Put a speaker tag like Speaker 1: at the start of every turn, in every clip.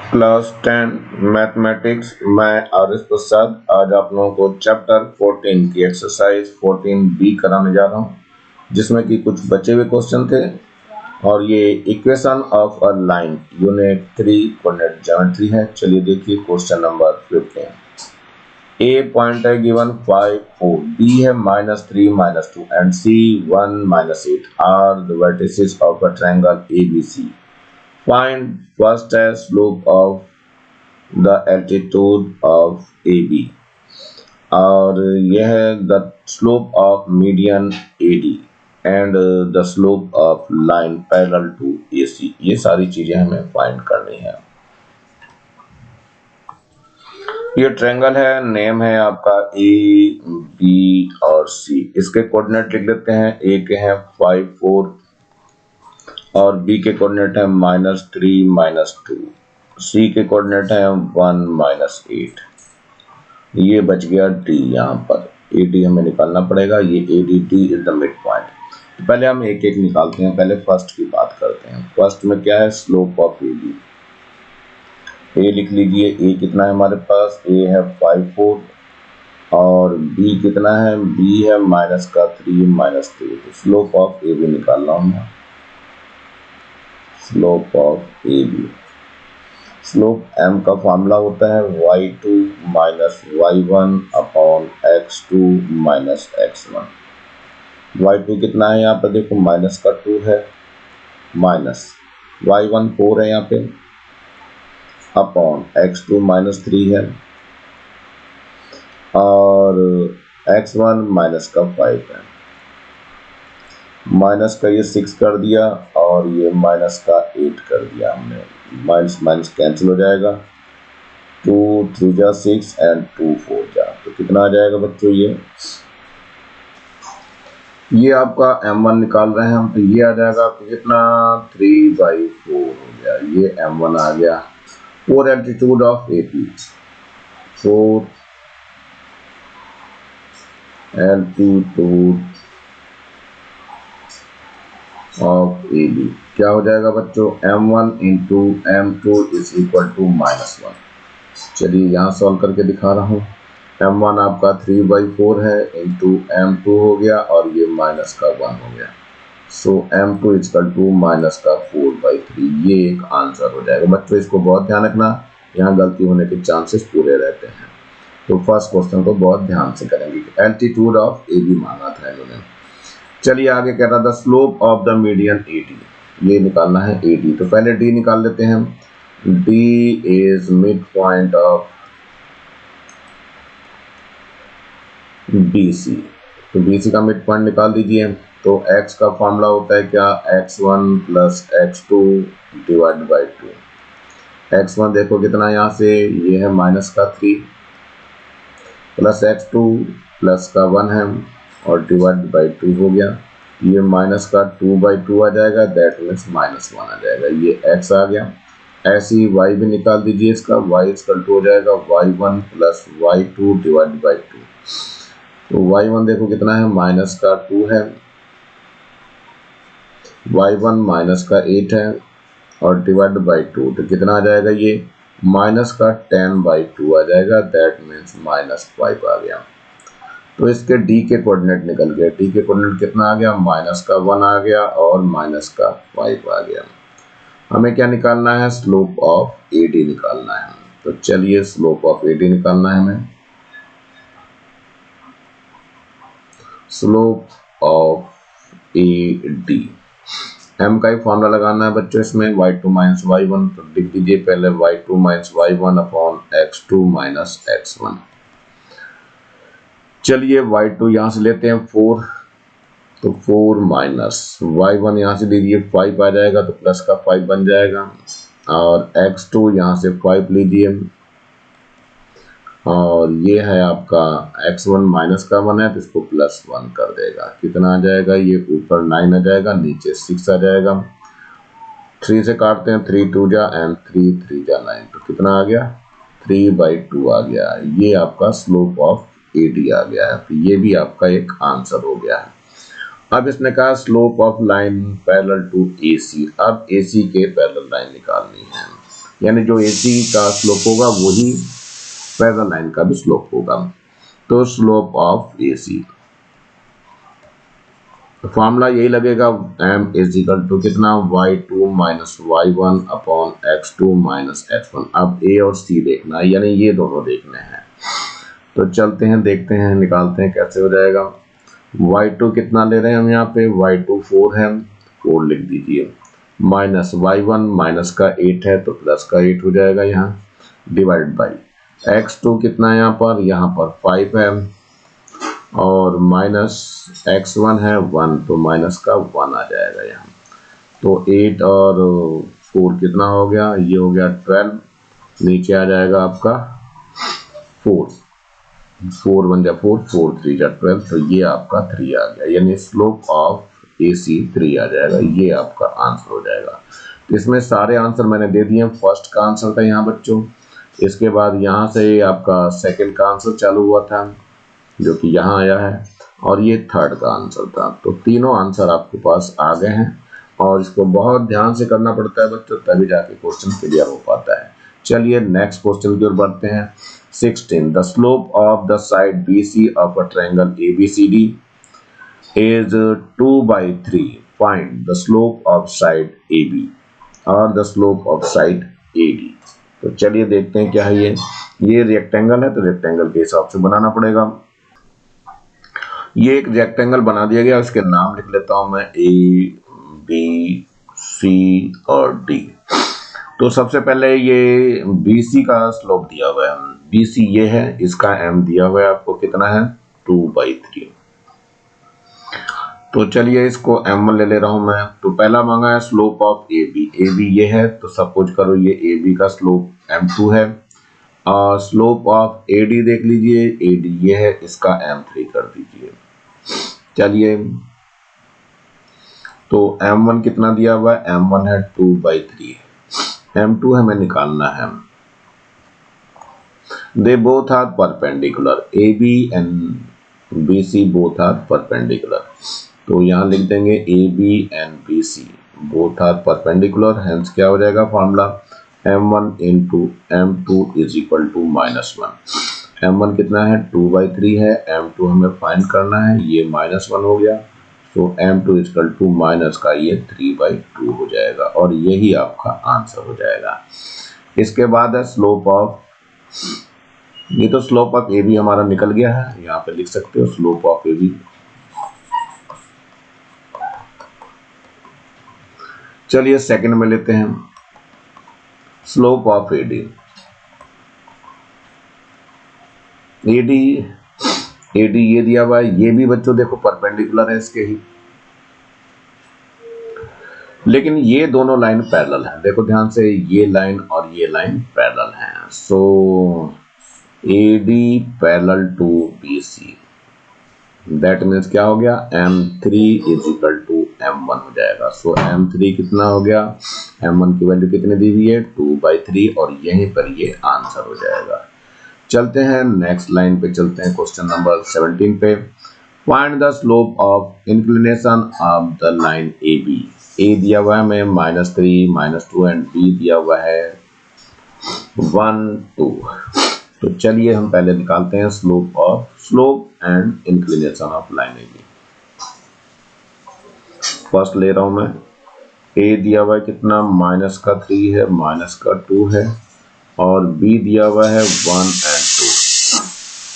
Speaker 1: Class 10 mathematics. मैं आरिफ प्रसाद आज आप लोगों को चैप्टर 14 की एक्सरसाइज 14B कराने जा रहा हूं, जिसमें कि कुछ बचे हुए क्वेश्चन थे और ये equation of a line unit 3 coordinate geometry है। चलिए देखिए क्वेश्चन नंबर 15। ए पॉइंट है गिवन 5 4, बी है -3 -2 and C 1 -8 are the vertices of a triangle ABC। Find first slope of the altitude of AB और यह है the slope of median AD and the slope of line parallel to AC। ये सारी चीजें हमें find करनी है। ये ट्रायंगल है, नेम है आपका ए बी और सी। इसके कोऑर्डिनेट लिख देते हैं। ए के हैं 5 4 और बी के कोऑर्डिनेट है -3 -2, सी के कोऑर्डिनेट है 1 -8। ये बच गया डी। यहाँ पर ए डी हमें निकालना पड़ेगा। ये A D D is the mid point. तो पहले हम एक एक निकालते हैं। पहले फर्स्ट की बात करते हैं। फर्स्ट में क्या है? Slope of A B. A लिख लीजिए। ए कितना है हमारे पास? ए है 5 4 और बी कितना है? बी है -3 -2। तो स्लोप ऑफ ए बी निकाल रहा हूँ। Slope of A B, slope m का फॉर्मूला होता है y2 minus y1 upon x2 minus x1। y2 कितना है? यहाँ पर देखो माइनस का 2 है, माइनस y1 4 है यहाँ पे, अपॉन x2 -3 है और x1 माइनस का 5 है। माइनस का ये 6 कर दिया और ये माइनस का 8 कर दिया हमने। माइनस माइनस कैंसिल हो जाएगा। 2 3 जा 6 एंड 2 4 जा। तो कितना आ जाएगा बच्चों? ये आपका m1 निकाल रहे हैं हम। तो ये आ जाएगा आपको कितना? 3/4 हो गया। ये m1 आ गया। 4 altitude of AP, 4 altitude of AB क्या हो जाएगा बच्चों? m1 into m2 is equal to -1। चलिए यहाँ सॉल्व करके दिखा रहा हूँ। m1 आपका 3/4 है इंटू m2 हो गया और ये माइनस का 1 हो गया। सो m2 इक्वल टू माइनस का 4/3। ये एक आंसर हो जाएगा। बच्चों इसको बहुत ध्यान रखना, यहाँ गलती होने के चांसेस पूरे रहते हैं। तो फर्स्ट क्वेश्चन को बहुत ध्यान से करेंगे। एल्टीट्यूड ऑफ AB मांगा था इन्होंने। चलिए आगे कह रहा था slope of the median AD, ये निकालना है AD। तो पहले D निकाल लेते हैं। D is mid point of BC। तो BC का मिड पॉइंट निकाल दीजिए। तो x का फॉर्मूला होता है क्या? x1 plus x2 divide by 2। x1 देखो कितना यहाँ से? ये है -3 प्लस x2 प्लस का 1 है और डिवाइड बाई 2 हो गया। ये माइनस का 2/2 आ जाएगा, दैट मीन्स -1 आ जाएगा। ये x आ गया। ऐसे ही y भी निकाल दीजिए। इसका y इक्वल टू हो जाएगा y1 plus y2 divide by 2। तो y1 देखो कितना है? माइनस का 2 है, y1 माइनस का 8 है और डिवाइड बाई 2। तो कितना आ जाएगा? ये माइनस का 10/2 आ जाएगा, दैट मीन्स -5 आ गया। तो इसके D के कोऑर्डिनेट निकल गया। D के कोऑर्डिनेट कितना आ गया? माइनस का 1 आ गया और माइनस का 5 आ गया। हमें क्या निकालना है? स्लोप ऑफ AD निकालना है। तो चलिए स्लोप ऑफ AD निकालना है हमें। स्लोप ऑफ AD, m का ही फॉर्मूला लगाना है बच्चों इसमें, y2 माइनस y1। तो लिख दीजिए पहले y2 minus y1 upon x2 minus x1। चलिए y2 यहाँ से लेते हैं 4, तो 4 माइनस y1 यहाँ से लीजिए 5 आ जाएगा, तो प्लस का 5 बन जाएगा और x2 यहाँ से 5 लीजिए और ये है आपका x1 माइनस का 1 है तो इसको +1 कर देगा। कितना आ जाएगा? ये ऊपर 9 आ जाएगा, नीचे 6 आ जाएगा। 3 से काटते हैं, 3 2 जा एंड 3 3 जा 9। तो कितना आ गया? 3/2 आ गया। ये आपका स्लोप ऑफ AD आ गया है। तो ये भी आपका एक आंसर हो गया है। अब इसने कहा slope of line parallel to AC। अब AC के पैरेलल लाइन निकालनी है, यानी जो AC का स्लोप होगा वही पैरेलल लाइन का भी स्लोप होगा। तो स्लोप ऑफ AC फॉर्मूला यही लगेगा, m इज इक्वल टू कितना, y2 minus y1 upon x2 minus x1। अब A और C देखना है, यानी ये दोनों देखने हैं। तो चलते हैं, देखते हैं, निकालते हैं कैसे हो जाएगा। y2 कितना ले रहे हैं हम यहाँ पे, y2 4 है, 4 लिख दीजिए, माइनस y1 माइनस का 8 है तो प्लस का 8 हो जाएगा यहाँ, डिवाइड बाई x2 कितना है यहाँ पर 5 है, और माइनस x1 है 1 तो माइनस का 1 आ जाएगा यहाँ। तो 8 और 4 कितना हो गया, ये हो गया 12, नीचे आ जाएगा आपका 4, 4 1 जा 4, 4 3 जा 12, तो ये आपका 3 आ गया, यानी स्लोप ऑफ AC 3 आ जाएगा। ये आपका आंसर हो जाएगा। तो इसमें सारे आंसर मैंने दे दिए। फर्स्ट का आंसर था यहाँ बच्चों, इसके बाद यहाँ से आपका सेकंड का आंसर चालू हुआ था जो कि यहाँ आया है, और ये थर्ड का आंसर था। तो तीनों आंसर आपके पास आ गए हैं, और इसको बहुत ध्यान से करना पड़ता है बच्चों, तभी जाके क्वेश्चन क्लियर हो पाता है। चलिए नेक्स्ट क्वेश्चन की ओर बढ़ते हैं। 16 the slope of the side BC of a triangle ABCD is 2/3, find the slope of side AB और the slope of side AD। तो चलिए देखते हैं क्या है ये रेक्टेंगल है, तो रेक्टेंगल के हिसाब से बनाना पड़ेगा। ये एक रेक्टेंगल बना दिया गया, उसके नाम लिख लेता हूं मैं ABC और D। तो सबसे पहले ये BC का स्लोप दिया हुआ है, BC ये है, इसका m दिया हुआ है आपको कितना है 2/3। तो चलिए इसको m1 ले रहा हूं मैं। तो पहला मांगा है स्लोप ऑफ AB ये है, तो सपोज करो ये AB का स्लोप m2 है, और स्लोप ऑफ AD देख लीजिए, AD ये है, इसका m3 कर दीजिए। चलिए तो m1 कितना दिया हुआ है, m1 है 2/3, m2 हमें निकालना है। They both are perpendicular, AB and BC both are perpendicular. तो यहाँ लिख देंगे AB and BC both are perpendicular, hence क्या हो जाएगा formula, m1 into m2 is equal to -1। m1 कितना है 2/3 है, m2 हमें फाइंड करना है, ये -1 हो गया, तो m2 इक्वल टू माइनस का ये 3/2 हो जाएगा, और यही आपका आंसर हो जाएगा। इसके बाद है स्लोप ऑफ, ये तो स्लोप ऑफ AB हमारा निकल गया है, यहाँ पे लिख सकते हो स्लोप ऑफ AB। चलिए सेकंड में लेते हैं स्लोप ऑफ AD ये दिया हुआ है, ये भी बच्चों देखो परपेंडिकुलर है इसके ही, लेकिन ये दोनों लाइन पैरेलल है, देखो ध्यान से, ये लाइन और ये लाइन पैरेलल है। So AD parallel to BC, that means क्या हो गया, M3 is equal to M1 हो जाएगा। सो M3 कितना हो गया, M1 की वैल्यू कितनी दी हुई है 2/3, और यहीं पर ये आंसर हो जाएगा। चलते हैं नेक्स्ट लाइन पे, चलते हैं क्वेश्चन नंबर 17 पे। Find the slope of inclination of the line AB। A दिया हुआ है हमें -3 -2 एंड B दिया हुआ है 1 2। तो चलिए हम पहले निकालते हैं slope and inclination of line AB। First ले रहा हूं मैं, A दिया हुआ है कितना -3 है, -2 है, और B दिया हुआ है 1 and 2।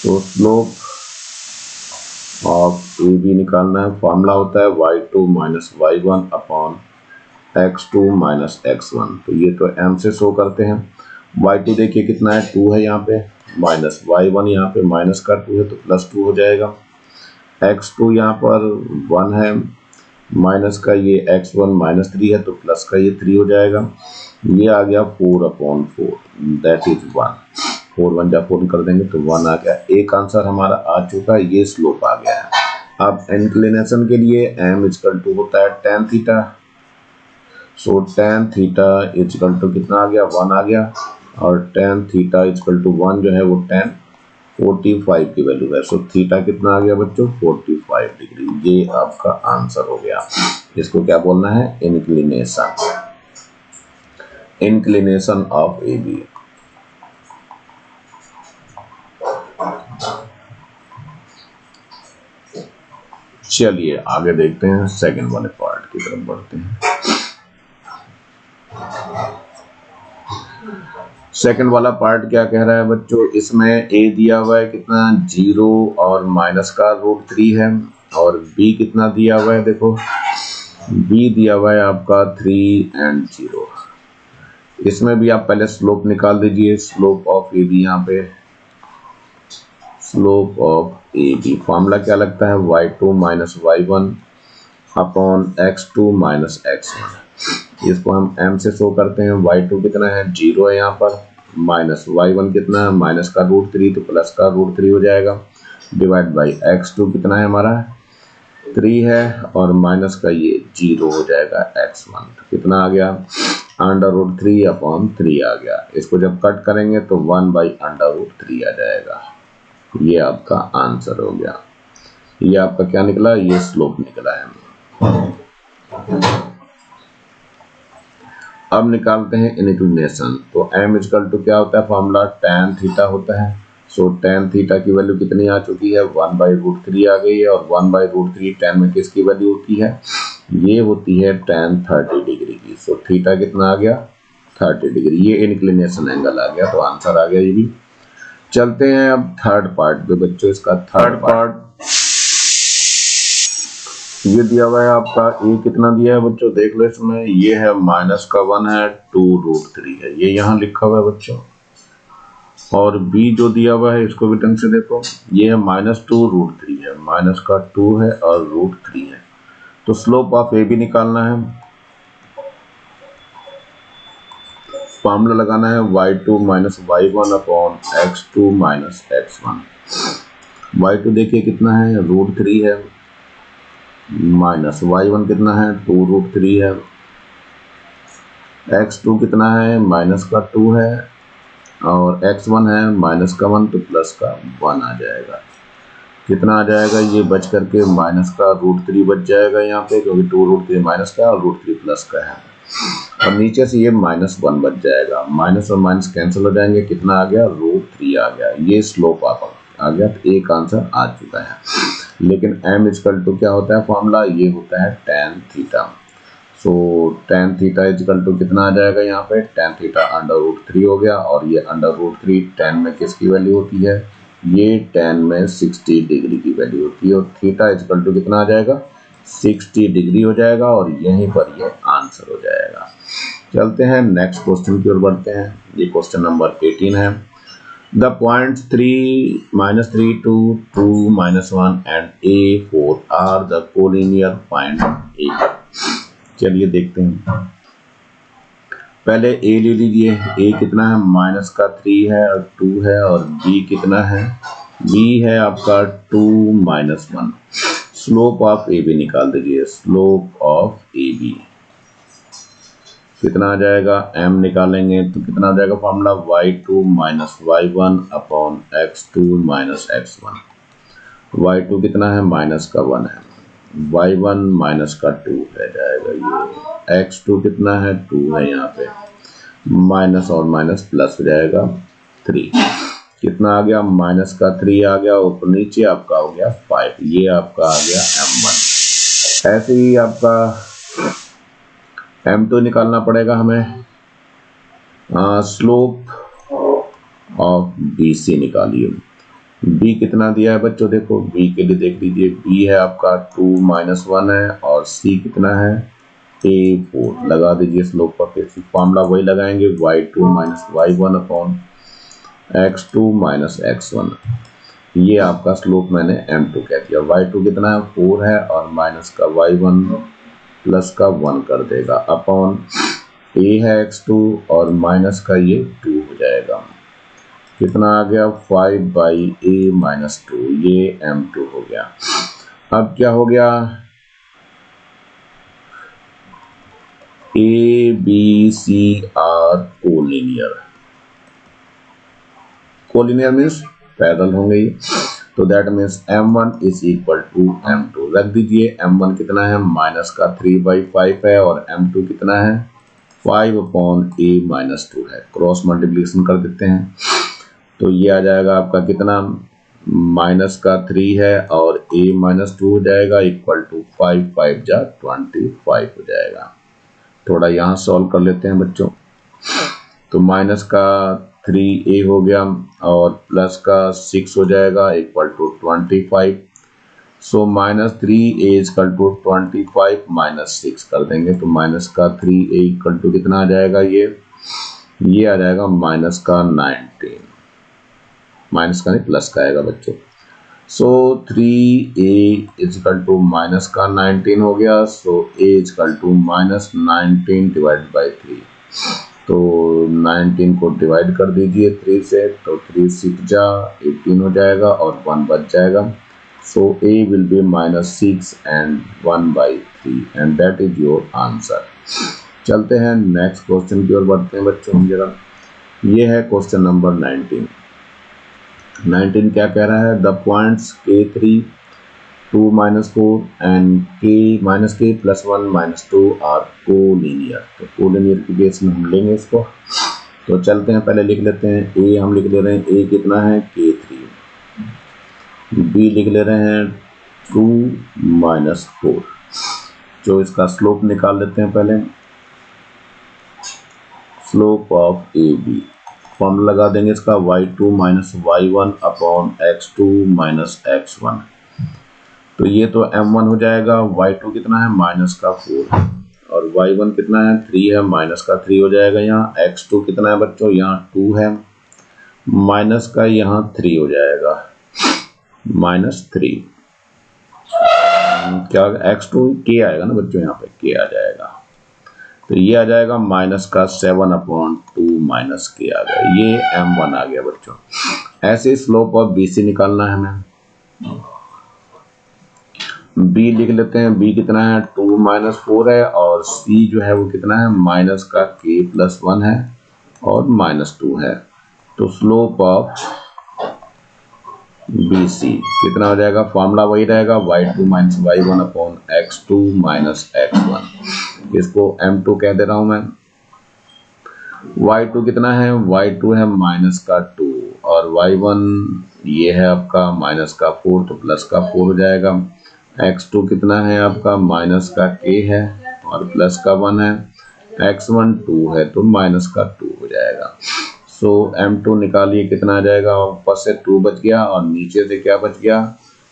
Speaker 1: तो स्लोप ऑफ AB निकालना है, फॉर्मूला होता है y2 minus y1 upon x2 minus x1। तो ये तो m से शो करते हैं। y2 देखिए कितना है 2 है यहाँ पे, माइनस y1 यहाँ पे माइनस का 2 है तो प्लस 2 हो जाएगा, x2 यहाँ पर 1 है, माइनस का ये x1 -3 है तो प्लस का ये 3 हो जाएगा, ये आ गया 4/4 दैट इज 1, 4 1 जा 4 कर देंगे तो 1 आ गया। एक आंसर हमारा आ चुका है, ये स्लोप आ गया है। अब इंक्लिनेशन के लिए m इक्वल टू होता है tan theta, so tan theta equal to कितना आ गया 1 आ गया, और tan थीटा इक्वल टू 1 जो है वो tan 45 की वैल्यू है। सो थीटा कितना आ गया बच्चों? 45 डिग्री। ये आपका आंसर हो गया। इसको क्या बोलना है? Inclination, inclination of A B. चलिए आगे देखते हैं, सेकंड वाले पार्ट की तरफ बढ़ते हैं। सेकंड वाला पार्ट क्या कह रहा है बच्चों? इसमें ए दिया हुआ है कितना? 0 और माइनस का √3 है, और बी कितना दिया हुआ है? देखो बी दिया हुआ है आपका 3 एंड 0। इसमें भी आप पहले स्लोप निकाल दीजिए, स्लोप ऑफ ए बी। यहाँ पे slope of A B formula क्या लगता है? y2 minus y1 upon x2 minus x1। इसको हम m से शो करते हैं। y2 कितना है? 0 है यहाँ पर, माइनस y1 कितना है? माइनस का √3, तो प्लस का √3 हो जाएगा, डिवाइड बाई x2 कितना है हमारा? 3 है, और माइनस का ये 0 हो जाएगा x1। तो कितना आ गया? √3 अपॉन 3 आ गया। इसको जब कट करेंगे तो 1/√3 आ जाएगा। ये आपका आंसर हो गया। ये आपका क्या निकला? ये स्लोप निकला है। अब निकालते हैं इंक्लिनेशन। तो m इक्वल टू क्या होता है? फॉर्मूला tan थीटा होता है। सो tan थीटा की वैल्यू कितनी आ चुकी है? 1/√3 आ गई है, और 1/√3 tan में किसकी वैल्यू होती है? ये होती है tan 30 डिग्री की। सो थीटा कितना आ गया? 30 डिग्री। ये इंक्लिनेशन एंगल आ गया, तो आंसर आ गया ये भी। चलते हैं अब थर्ड पार्ट पे बच्चों। इसका थर्ड पार्ट ये दिया हुआ है आपका। ए कितना दिया है बच्चों? देख लो इसमें, ये है माइनस का 1 है, 2√3 है, ये यहाँ लिखा हुआ है बच्चों। और बी जो दिया हुआ है इसको भी ढंग से देखो, ये है -2√3 है, माइनस का 2 है और √3 है। तो स्लोप ऑफ ए बी निकालना है। फॉर्मूला लगाना है y2 minus y1 upon x2 minus x1। y2 देखिए कितना है? √3 है, माइनस y1 कितना है? 2√3 है, x2 कितना है? माइनस का 2 है, और x1 है माइनस का 1, तो प्लस का 1 आ जाएगा। कितना आ जाएगा? ये बच करके माइनस का √3 बच जाएगा यहाँ पे, क्योंकि 2√3 माइनस का और √3 प्लस का है, और नीचे से ये -1 बच जाएगा। माइनस और माइनस कैंसिल हो जाएंगे। कितना आ गया? √3 आ गया। ये स्लोप आ गया। तो एक आंसर आ चुका है। लेकिन m इक्वल टू क्या होता है? फॉर्मूला ये होता है tan theta. So tan theta equal to कितना आ जाएगा यहाँ पे? tan थीटा √3 हो गया, और ये √3 tan में किसकी वैल्यू होती है? ये tan में 60 डिग्री की वैल्यू होती है, और थीटा इक्वल टू कितना आ जाएगा? 60 डिग्री हो जाएगा, और यहीं पर ये आंसर हो जाएगा। चलते हैं नेक्स्ट क्वेश्चन की ओर बढ़ते हैं। ये क्वेश्चन नंबर 18 है। The points 3, -3, 2, 2, -1 and A4 are the collinear point A। चलिए देखते हैं। पहले A ले लीजिए। A कितना है? माइनस का 3 है और 2 है, और B कितना है? B है आपका 2 -1। स्लोप ऑफ ए बी निकाल दीजिए। स्लोप ऑफ ए बी कितना आ जाएगा? m निकालेंगे तो कितना आ जाएगा? Formula y2 minus y1 upon x2 minus x1। y2 कितना है? माइनस का 1 है, y1 माइनस का 2 है जाएगा ये, x2 कितना है? 2 है, यहाँ पे माइनस और माइनस प्लस हो जाएगा 3। कितना आ गया? माइनस का 3 आ गया, ऊपर नीचे आपका हो गया 5। ये आपका आ गया m1। ऐसे ही आपका m2 निकालना पड़ेगा हमें। स्लोप ऑफ BC निकालिए। B कितना दिया है बच्चों? देखो B के लिए देख लीजिए, B है आपका 2 -1 है, और C कितना है? A4 लगा दीजिए। स्लोप पर फॉर्मूला वही लगाएंगे, y2 minus y1 upon x2 minus x1। ये आपका स्लोप मैंने m2 कह दिया। y2 कितना है? 4 है, और माइनस का y1 प्लस का 1 कर देगा, अपॉन a है x2, और माइनस का ये 2 हो जाएगा। कितना आ गया? 5/a minus 2। ये m2 हो गया। अब क्या हो गया? A B C are collinear। Collinear means parallel होंगे ये। तो that means m1 is equal to m2। रख दीजिए, m1 कितना है, माइनस का 3/5 है, और m2 कितना है, 5/a-2 है। क्रॉस मल्टीप्लिकेशन कर देते हैं तो ये आ जाएगा आपका कितना, माइनस का 3 है और a-2 हो जाएगा, इक्वल टू 5 5 जा 25 हो जाएगा। थोड़ा यहाँ सॉल्व कर लेते हैं बच्चों। तो माइनस का 3a हो गया और प्लस का 6 हो जाएगा, equal to 25। So minus 3a equal to 25 minus 6 कर देंगे तो माइनस का 3a इक्वल टू कितना आ जाएगा, ये आ जाएगा माइनस का 19, माइनस का नहीं प्लस का आएगा बच्चों। सो 3a इक्वल टू माइनस का 19 हो गया। So a equal to minus 19 divide by 3। तो 19 को डिवाइड कर दीजिए 3 से, तो 3 6 जा 18 हो जाएगा और 1 बच जाएगा। सो a will be -6 and 1/3 and that is your answer. चलते हैं नेक्स्ट क्वेश्चन की ओर बढ़ते हैं बच्चों जरा। ये है क्वेश्चन नंबर 19 क्या कह रहा है, the points k3 2 -4 and k + 1 - 2 are collinear. तो कोलिनियर के केस में हम लेंगे इसको। तो चलते हैं, पहले लिख लेते हैं a, हम लिख ले रहे हैं a कितना है, k3, b लिख ले रहे हैं 2 - 4। जो इसका स्लोप निकाल लेते हैं पहले, slope of A B, formula लगा देंगे इसका y2 - y1 upon x2 - x1। तो ये तो m1 हो जाएगा, y2 कितना है, माइनस का 4 है, और y1 कितना है, 3 है, माइनस का 3 हो जाएगा। यहाँ x2 कितना है बच्चों, यहाँ 2 है, माइनस का यहाँ 3 हो जाएगा, -3। क्या x2 k आएगा ना बच्चों, यहाँ पे k आ जाएगा। तो ये आ जाएगा माइनस का 7/2 माइनस k आ गया, ये m1 आ गया बच्चों। ऐसे स्लोप ऑफ BC निकालना है हमें। b लिख लेते हैं, b कितना है, 2 - 4 है, और c जो है वो कितना है, माइनस का k + 1 है और -2 है। तो स्लोप ऑफ BC कितना हो जाएगा, फॉर्मूला वही रहेगा y2 - y1 upon x2 - x1। इसको m2 कह दे रहा हूं मैं। y2 कितना है, y2 है माइनस का 2, और y1 ये है आपका माइनस का 4, तो प्लस का 4 हो जाएगा। x2 कितना है आपका, माइनस का k है और प्लस का 1 है, x1 2 है तो माइनस का 2 हो जाएगा। सो m2 निकालिए, कितना आ जाएगा, ऊपर से 2 बच गया और नीचे से क्या बच गया,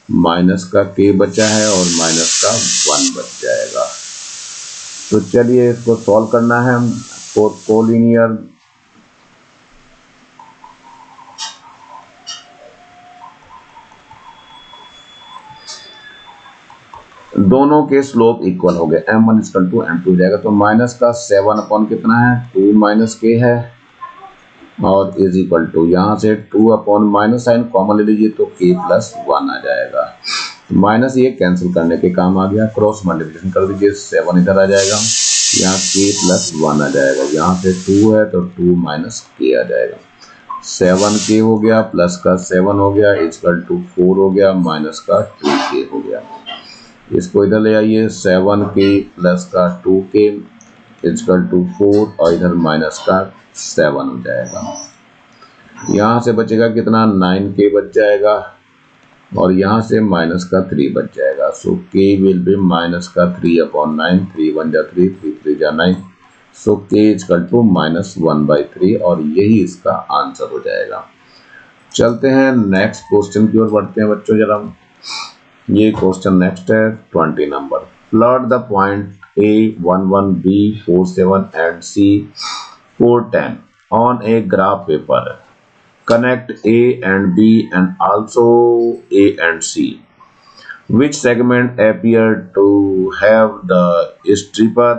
Speaker 1: माइनस का k बचा है और माइनस का 1 बच जाएगा। तो चलिए इसको सॉल्व करना है कोलिनियर। दोनों के स्लोप इक्वल हो गए, m1 = m2 हो जाएगा। तो माइनस का 7 अपॉन कितना है, 2 - k है, और इज इक्वल टू यहाँ से 2 अपॉन माइनस साइन कॉमन ले लीजिए तो k + 1 आ जाएगा। माइनस ये कैंसिल करने के काम आ गया, क्रॉस मल्टीप्लिकेशन कर दीजिए, 7 इधर आ जाएगा, यहाँ k + 1 आ जाएगा, यहाँ से 2 है तो 2 - k आ जाएगा। 7k हो गया, प्लस का 7 हो गया, इक्वल टू 4 हो गया, माइनस का 2k हो गया। इसको इधर ले आइए, 7k प्लस का 2k इक्वल टू 4, और इधर माइनस का 7 हो जाएगा। यहाँ से बचेगा कितना, 9k बच जाएगा, और यहाँ से माइनस का 3 बच जाएगा। सो k विल बी माइनस का 3/9, 3 1 जा 3, 3 3 जा 9। सो k इक्वल टू -1/3, और यही इसका आंसर हो जाएगा। चलते हैं नेक्स्ट क्वेश्चन की ओर बढ़ते हैं बच्चों जरा। ये क्वेश्चन नेक्स्ट है 20 number. Plot the point A 11, B 47 and C 410 on a graph paper. Connect A and B and also A and C. Which segment appear to have the steeper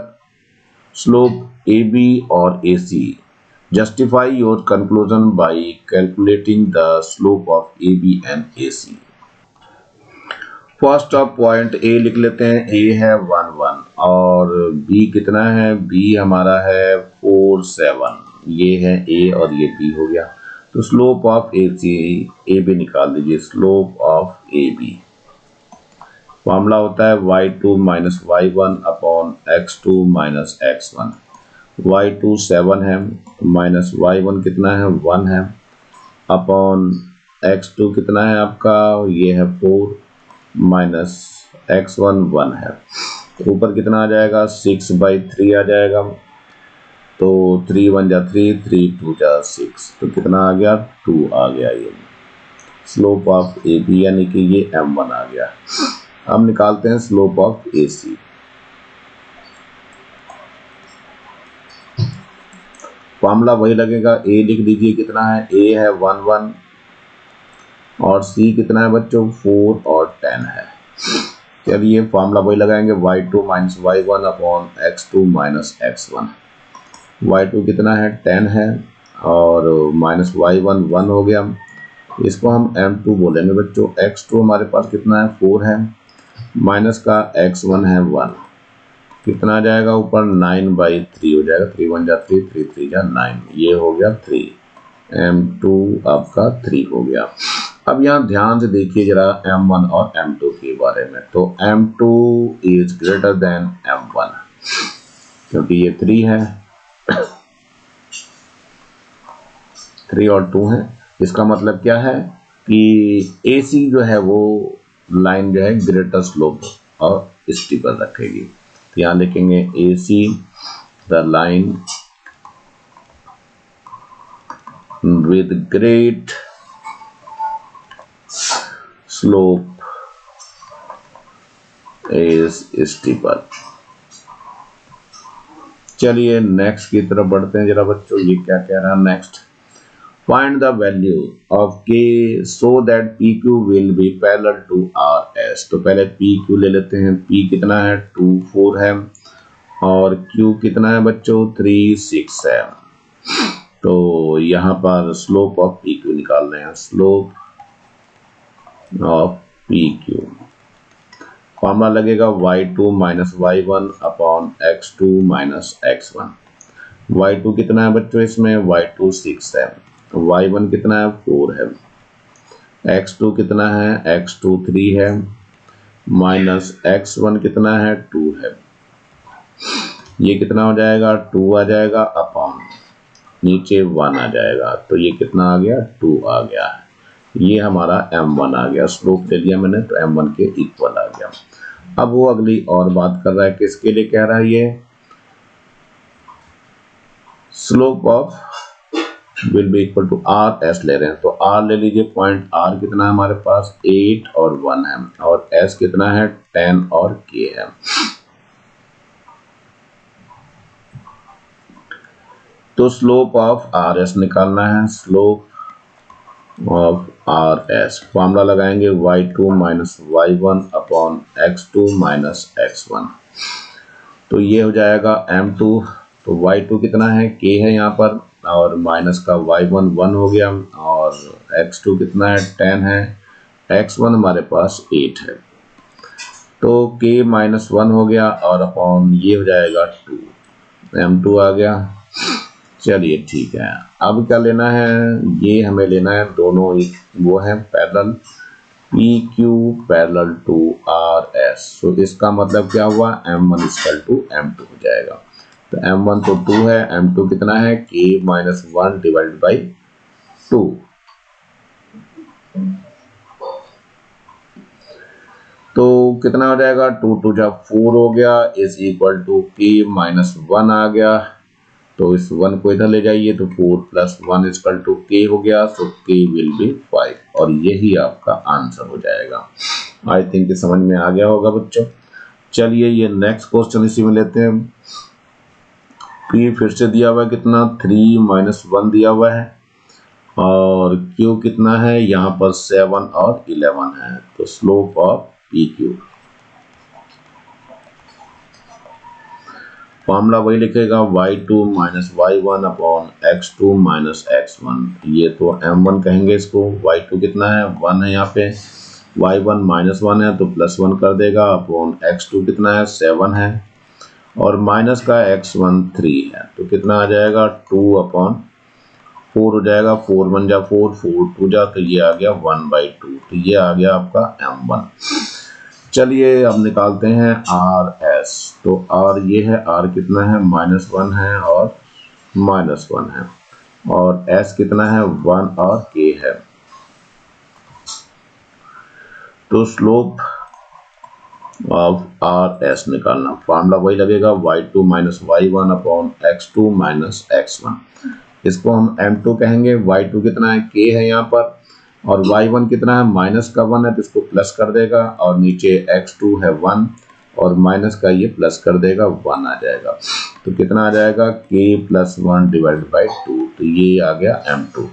Speaker 1: slope, AB or AC? Justify your conclusion by calculating the slope of AB and AC. First of point A लिख लेते हैं, ए है 11 और B कितना है, B हमारा है 47, ये है ए और ये बी हो गया। तो स्लोप ऑफ ए बी निकाल दीजिए। Slope of A B formula होता है y2 minus y1 upon x2 minus x1। y2 7 है माइनस y1 कितना है 1 है अपॉन x2 कितना है आपका, ये है 4 माइनस x1 1 है। तो ऊपर कितना आ जाएगा 6/3 आ जाएगा। तो 3 1 जा 3, 3 2 जा 6, तो कितना आ गया 2 आ गया। ये स्लोप ऑफ ए बी यानी कि ये m1 आ गया। अब निकालते हैं slope of A C. Formula वही लगेगा, ए लिख दीजिए कितना है, ए है 1 1 और सी कितना है बच्चों 4 और 10 है। चलिए फॉर्मूला वही लगाएंगे y2 minus y1 upon x2 minus x1। y2 कितना है 10 है और माइनस y1 1 हो गया, इसको हम m2 बोलेंगे बच्चों। x2 हमारे पास कितना है 4 है माइनस का x1 है 1, कितना आ जाएगा ऊपर 9/3 हो जाएगा। 3 1 जा 3, 3 3 जा 9, ये हो गया 3। m2 आपका 3 हो गया। अब यहाँ ध्यान से देखिए जरा m1 और m2 के बारे में। तो m2 is greater than m1 क्योंकि ये 3 है, 3 और 2 है। इसका मतलब क्या है कि AC जो है वो लाइन जो है ग्रेटर स्लोप और स्टीपर रखेगी। तो यहाँ लिखेंगे AC the line with great slope is steeper। चलिए नेक्स्ट की तरफ बढ़ते हैं जरा बच्चों, ये क्या कह रहा है next. Find the value of K so that PQ will be parallel to RS। तो पहले PQ ले लेते हैं। P कितना है 2 4 है और Q कितना है बच्चों 3 6 है। तो यहाँ पर स्लोप ऑफ PQ निकाल रहे हैं। स्लोप ऑफ PQ फॉर्मूला लगेगा y2 minus y1 upon x2 minus x1। y2 कितना है बच्चों इसमें y2 6 है, y1 कितना है 4 है, x2 कितना है x2 3 है माइनस x1 कितना है 2 है। ये कितना हो जाएगा 2 आ जाएगा अपॉन नीचे 1 आ जाएगा। तो ये कितना आ गया 2 आ गया। ये हमारा m1 आ गया। स्लोप ले लिया मैंने तो m1 के इक्वल आ गया। अब वो अगली और बात कर रहा है, किसके लिए कह रहा है ये, slope of will be equal to R S ले रहे हैं। तो आर ले लीजिए। पॉइंट आर कितना है हमारे पास 8 और 1 है और एस कितना है 10 और के है। तो स्लोप ऑफ आर एस निकालना है। Slope of R S formula लगाएंगे y2 minus y1 upon x2 minus x1। तो ये हो जाएगा m2। तो y2 कितना है k है यहाँ पर और माइनस का y1 1 हो गया और x2 कितना है 10 है, x1 हमारे पास 8 है। तो k माइनस 1 हो गया और अपॉन ये हो जाएगा 2, m2 आ गया। चलिए ठीक है। अब क्या लेना है, ये हमें लेना है दोनों एक वो है parallel, PQ parallel to RS। तो इसका मतलब क्या हुआ M1 इक्वल टू M2 हो जाएगा। तो M1 तो 2 है, M2 कितना है K माइनस 1 डिवाइड बाई 2। तो कितना हो जाएगा 2 2 जा 4 हो गया is equal to K minus 1 आ गया। तो इस 1 को इधर ले जाइए तो 4 प्लस 1 इक्वल टू K हो गया। सो K विल बी 5 और यही आपका आंसर हो जाएगा। आई थिंक समझ में आ गया होगा बच्चों। चलिए ये नेक्स्ट क्वेश्चन इसी में लेते हैं। P फिर से दिया हुआ है कितना 3 माइनस 1 दिया हुआ है और Q कितना है यहाँ पर 7 और 11 है। तो स्लोप ऑफ PQ फॉर्मूला वही लिखेगा y2 minus y1 upon x2 minus x1। ये तो m1 कहेंगे इसको। y2 कितना है 1 है यहाँ पे, y1 माइनस 1 है तो प्लस 1 कर देगा अपॉन x2 कितना है 7 है और माइनस का x1 3 है। तो कितना आ जाएगा 2 अपॉन 4 हो जाएगा, 4 1 जा 4, 4 2 जा, तो ये आ गया 1/2, तो ये आ गया आपका M1। चलिए अब निकालते हैं RS। तो R ये है, R कितना है, -1 है और -1 है, और S कितना है, 1 और K है। तो स्लोप ऑफ RS निकालना, फॉर्मूला वही लगेगा, y2 - y1 upon x2 - x1। इसको हम M2 कहेंगे। y2 कितना है, K है यहाँ पर, और y1 कितना है, माइनस का 1 है तो इसको प्लस कर देगा, और नीचे x2 है 1 और माइनस का ये प्लस कर देगा, 1 आ जाएगा। तो कितना आ जाएगा, K + 1 / 2, तो ये आ गया M2।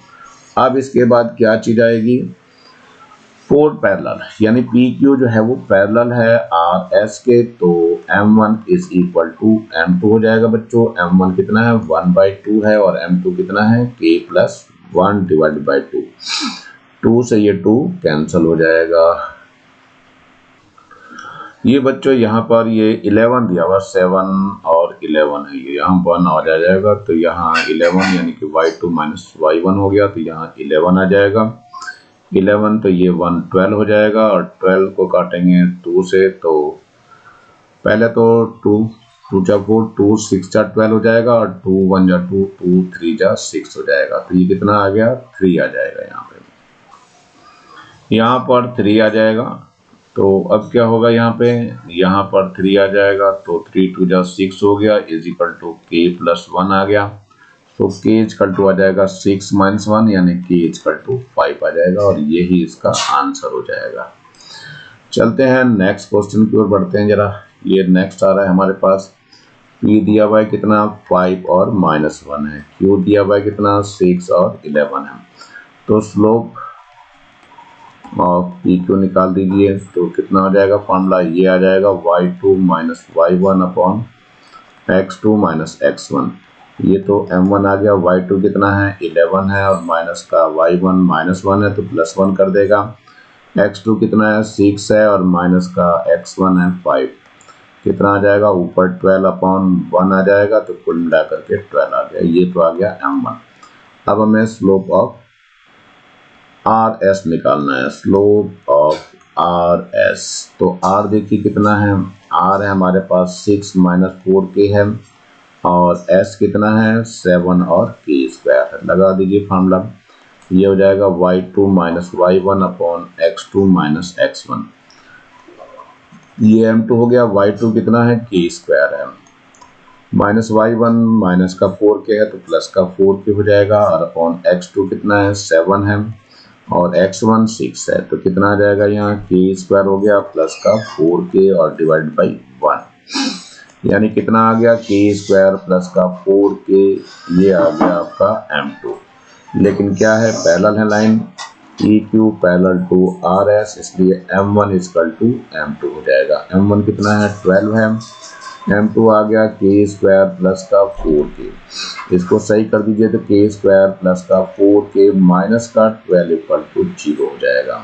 Speaker 1: अब इसके बाद क्या चीज आएगी, 4 पैरेलल, यानी PQ जो है वो पैरेलल है RS के, तो M1 = M2 हो जाएगा बच्चों। M1 कितना है, 1/2 है, और M2 कितना है, K + 1 / 2। 2 से ये 2 कैंसिल हो जाएगा। ये बच्चों यहाँ पर ये 11 दिया हुआ, 7 और 11 है, ये यहाँ 1 आ जाएगा, तो यहाँ 11 यानी कि y2 - y1 हो गया, तो यहाँ 11 आ जाएगा। 11 तो ये 1 12 हो जाएगा, और 12 को काटेंगे 2 से, तो पहले तो 2 2 जा 4, 2 6 जा 12 हो जाएगा, और 2 1 जा 2, 2 3 जा 6 हो जाएगा, तो ये कितना आ गया, 3 आ जाएगा। यहाँ पर 3 आ जाएगा, तो अब क्या होगा, यहाँ पर 3 आ जाएगा, तो 3 2 जा 6 हो गया, = K + 1 आ गया, तो K = आ जाएगा 6 - 1, यानी K = 5 आ जाएगा, और यही इसका आंसर हो जाएगा। चलते हैं नेक्स्ट क्वेश्चन की ओर बढ़ते हैं जरा। ये नेक्स्ट आ रहा है हमारे पास, P दिया हुआ है कितना, 5 और -1 है, Q दिया हुआ है कितना, 6 और 11 है। तो स्लोप ऑफ PQ निकाल दीजिए, तो कितना हो जाएगा, फॉर्मूला ये आ जाएगा, y2 - y1 upon x2 - x1। ये तो M1 आ गया, y2 कितना है, 11 है, और माइनस का y1 -1 है, तो +1 कर देगा। x2 कितना है, 6 है, और माइनस का x1 है 5, कितना आ जाएगा, ऊपर 12 अपॉन 1 आ जाएगा, तो कुल मिला करके 12 आ गया। ये तो आ गया M1। अब हमें स्लोप ऑफ RS निकालना है, स्लोप ऑफ RS। तो R देखिए कितना है, R है हमारे पास 6 - 4K है, और S कितना है, 7 और K² है। लगा दीजिए फार्मूला, ये हो जाएगा y2 - y1 upon x2 - x1। ये M2 हो गया, y2 कितना है, K² है, -y1 माइनस का 4K है, तो प्लस का 4K हो जाएगा, और अपॉन x2 कितना है, 7 है, और x1 6 है, तो कितना आ जाएगा, यहाँ K² हो गया, प्लस का 4K और / 1, यानी कितना आ गया, K² प्लस का 4K, ये आ गया आपका M2। लेकिन क्या है, पैरेलल है line, PQ parallel to RS, इसलिए M1 = M2 हो जाएगा। M1 कितना है, 12 है, M2 आ गया K² प्लस का 4K। इसको सही कर दीजिए, तो K² प्लस का 4K माइनस का 12 = 0 हो जाएगा।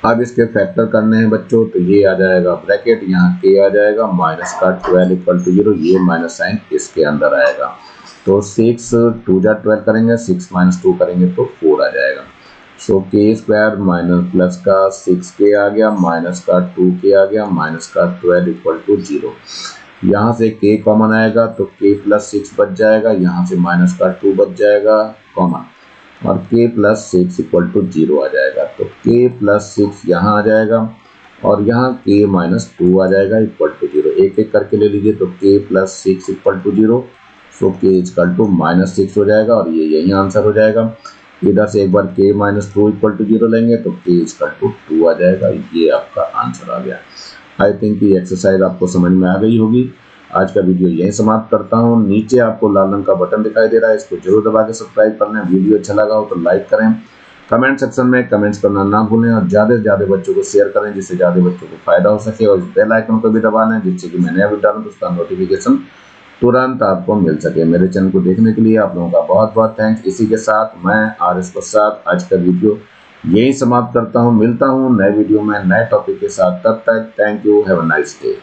Speaker 1: अब इसके फैक्टर करने हैं बच्चों, तो ये आ जाएगा ब्रैकेट, यहाँ K आ जाएगा, माइनस का 12 = 0, ये माइनस साइन इसके अंदर आएगा, तो 6 2 जा 12 करेंगे, 6 - 2 करेंगे तो 4 आ जाएगा। सो K² माइनस प्लस का 6K आ गया, माइनस का 2K आ गया, माइनस का 12 = 0। यहाँ से K कॉमन आएगा, तो K + 6 बच जाएगा, यहाँ से माइनस का 2 बच जाएगा कॉमन, और K + 6 = 0 आ जाएगा, तो K + 6 यहाँ आ जाएगा, और यहाँ K - 2 आ जाएगा = 0। एक एक करके ले लीजिए, तो K + 6 = 0, सो K = -6 हो जाएगा, और ये यही आंसर हो जाएगा। इधर से एक बार K - 2 = 0 लेंगे, तो K = 2 आ जाएगा, ये आपका आंसर आ गया। आई थिंक ये एक्सरसाइज आपको समझ में आ गई होगी। आज का वीडियो यहीं समाप्त करता हूँ। नीचे आपको लाल रंग का बटन दिखाई दे रहा है, इसको जरूर दबा के सब्सक्राइब कर लें। वीडियो अच्छा लगा हो तो लाइक करें, कमेंट सेक्शन में कमेंट्स करना ना भूलें, और ज़्यादा से ज़्यादा बच्चों को शेयर करें, जिससे ज़्यादा बच्चों को फायदा हो सके, और इस बेल आइकन को भी दबा लें, जिससे कि मैं नया वीडियो डालूं तो उसका नोटिफिकेशन तुरंत आपको मिल सके। मेरे चैनल को देखने के लिए आप लोगों का बहुत बहुत थैंक्स। इसी के साथ मैं RS प्रसाद आज का वीडियो यही समाप्त करता हूँ। मिलता हूँ नए वीडियो में नए टॉपिक के साथ, तब तक thank you, have a nice day.